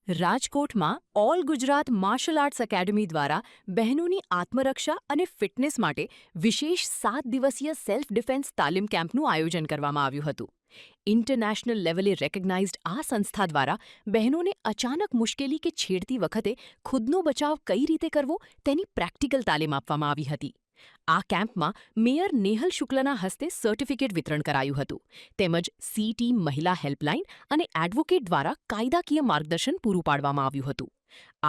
રાજકોટમાં all Gujarat martial arts academy દ્વારા બહેનોની આત્મરક્ષા અને ફિટનેસ માટે વિશેષ 7 દિવસીય સેલ્ફ ડિફેન્સ તાલીમ કેમ્પનું આયોજન કરવામાં આવ્યું હતું. ઇન્ટરનેશનલ લેવલે રેકગ્નાઇઝ્ડ આ સંસ્થા દ્વારા બહેનોને અચાનક મુશ્કેલી કે છેડતી વખતે ખુદનો બચાવ કઈ રીતે કરવો તેની પ્રેક્ટિકલ તાલીમ આપવામાં આવી હતી. આ કેમ્પમાં મેયર નેહલ શુક્લના હસ્તે સર્ટિફિકેટ વિતરણ કરાયું હતું તેમજ સીટી મહિલા હેલ્પલાઇન અને એડવોકેટ દ્વારા કાયદાકીય માર્ગદર્શન પૂરું પાડવામાં આવ્યું હતું.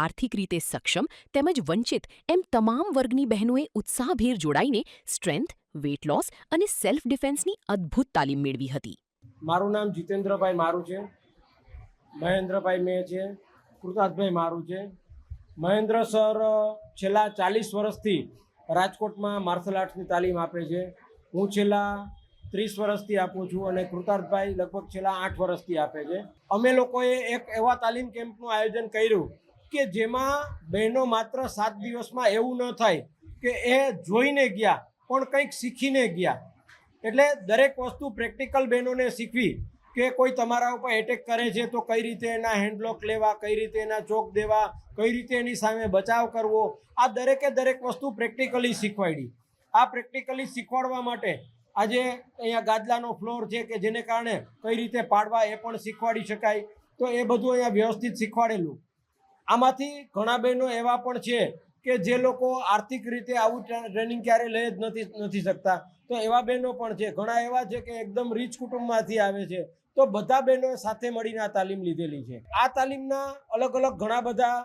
આર્થિક રીતે સક્ષમ તેમજ વંચિત એમ તમામ વર્ગની બહેનોએ ઉત્સાહભેર જોડાઈને સ્ટ્રેન્થ, વેટ લોસ અને સેલ્ફ ડિફેન્સની અદ્ભુત તાલીમ મેળવી હતી. મારું નામ જીતેન્દ્રભાઈ મારું છે, મહેન્દ્રભાઈ મેં છે, કૃતાર્થભાઈ મારું છે. મહેન્દ્ર સર છેલ્લા 40 વર્ષથી રાજકોટમાં માર્શલ આર્ટ્સની તાલીમ આપે છે. હું છેલ્લા 30 વર્ષથી આપું છું અને કૃતાર્થભાઈ લગભગ છેલ્લા 8 વર્ષથી આપે છે. અમે લોકોએ એક એવા તાલીમ કેમ્પનું આયોજન કર્યું કે જેમાં બહેનો માત્ર 7 દિવસમાં એવું ન થાય કે એ જોઈને ગયા પણ કંઈક શીખીને ગયા. એટલે દરેક વસ્તુ પ્રેક્ટિકલ બહેનોને શીખવી કે કોઈ તમારા ઉપર એટેક કરે છે તો કઈ રીતે એના હેન્ડબ્લોક લેવા, કઈ રીતે એના ચોક દેવા, કઈ રીતે એની સામે બચાવ કરવો, આ દરેક વસ્તુ પ્રેક્ટિકલી શીખવાડી. આ પ્રેક્ટિકલી શીખવાડવા માટે આજે અહીંયા ગાદલાનો ફ્લોર છે કે જેને કારણે કઈ રીતે પાડવા એ પણ શીખવાડી શકાય. તો એ બધું અહીંયા વ્યવસ્થિત શીખવાડેલું. આમાંથી ઘણા બહેનો એવા પણ છે કે જે લોકો આર્થિક રીતે આવું ટ્રેનિંગ ક્યારે લઈ જ નથી શકતા. તો એવા બહેનો પણ છે. ઘણા એવા છે કે એકદમ રીચ કુટુંબમાંથી આવે છે. તો બધા બહેનો સાથે મળીને આ તાલીમ લીધેલી છે. આ તાલીમના અલગ ઘણા બધા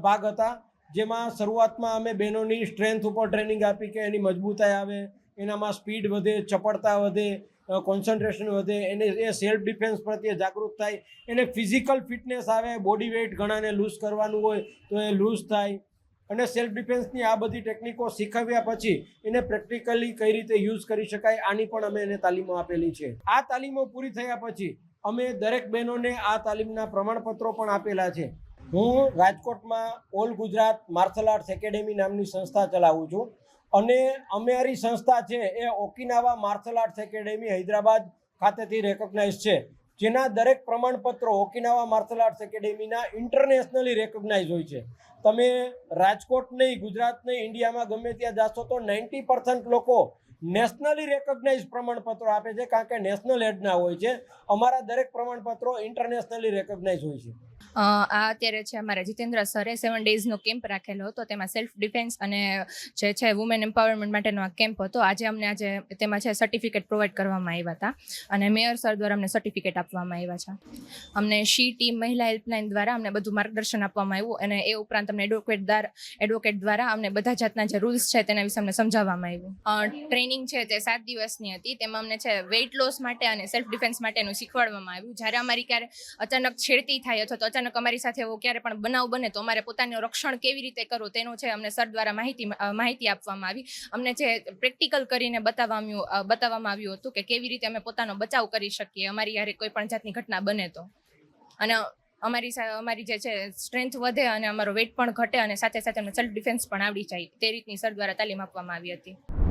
ભાગ હતા, જેમાં શરૂઆતમાં અમે બહેનોની સ્ટ્રેન્થ ઉપર ટ્રેનિંગ આપી કે એની મજબૂતાઈ આવે, એનામાં સ્પીડ વધે, ચપળતા વધે, કોન્સન્ટ્રેશન વધે, એને એ સેલ્ફ ડિફેન્સ પ્રત્યે જાગૃત થાય, એને ફિઝિકલ ફિટનેસ આવે, બોડી વેઇટ ઘણાને લૂઝ કરવાનું હોય તો એ લૂઝ થાય. અને સેલ્ફ ડિફેન્સની આ બધી ટેકનિકો શીખવ્યા પછી એને પ્રેક્ટિકલી કઈ રીતે યુઝ કરી શકાય આની પણ અમે એને તાલીમો આપેલી છે. આ તાલીમો પૂરી થયા પછી અમે દરેક બહેનોને આ તાલીમના પ્રમાણપત્રો પણ આપેલા છે. હું રાજકોટમાં all Gujarat martial arts academy નામની સંસ્થા ચલાવું છું અને અમારી સંસ્થા છે એ ઓકિનાવા માર્શલ આર્ટ્સ એકેડેમી હૈદરાબાદ ખાતેથી રેકોગ્નાઇઝ છે, જેના દરેક પ્રમાણપત્રો ઓકિનાવા માર્શલ આર્ટ્સ એકેડેમીના ઇન્ટરનેશનલી રેકોગ્નાઇઝ હોય છે. તમે રાજકોટ નહીં, ગુજરાત નહીં, ઇન્ડિયામાં ગમે ત્યાં જાશો તો 90% લોકો નેશનલી રેકોગ્નાઇઝ પ્રમાણપત્રો આપે છે, કારણ કે નેશનલ હેડના હોય છે. અમારા દરેક પ્રમાણપત્રો ઇન્ટરનેશનલી રેકોગ્નાઇઝ હોય છે. આ અત્યારે છે અમારા જીતેન્દ્ર સરે 7 ડેઝનો કેમ્પ રાખેલો હતો. તેમાં સેલ્ફ ડિફેન્સ અને જે છે વુમેન એમ્પાવરમેન્ટ માટેનો આ કેમ્પ હતો. આજે તેમાં છે સર્ટિફિકેટ પ્રોવાઈડ કરવામાં આવ્યા હતા અને મેયર સર દ્વારા અમને સર્ટિફિકેટ આપવામાં આવ્યા છે. અમને ટીમ મહિલા હેલ્પલાઇન દ્વારા અમને બધું માર્ગદર્શન આપવામાં આવ્યું અને એ ઉપરાંત અમને એડવોકેટ દ્વારા અમને બધા જાતના જે રૂલ્સ છે તેના વિશે અમને સમજાવવામાં આવ્યું. ટ્રેનિંગ છે તે 7 દિવસની હતી. તેમાં અમને છે વેઇટ લોસ માટે અને સેલ્ફ ડિફેન્સ માટેનું શીખવાડવામાં આવ્યું. જ્યારે અમારી ક્યારે અચાનક છેડતી થાય અથવા તો અચાનક અમારી સાથે એવો ક્યારે પણ બનાવ બને તો અમારે પોતાનું રક્ષણ કેવી રીતે કરવું તેનું છે અમને સર દ્વારા માહિતી આપવામાં આવી. અમને જે પ્રેક્ટિકલ કરીને બતાવવામાં આવ્યું હતું કે કેવી રીતે અમે પોતાનો બચાવ કરી શકીએ અમારી યારે કોઈ પણ જાતની ઘટના બને તો. અને અમારી જે છે સ્ટ્રેન્થ વધે અને અમારો વેઇટ પણ ઘટે અને સાથે અમને સેલ્ફ ડિફેન્સ પણ આવડી જાય તે રીતની સર દ્વારા તાલીમ આપવામાં આવી હતી.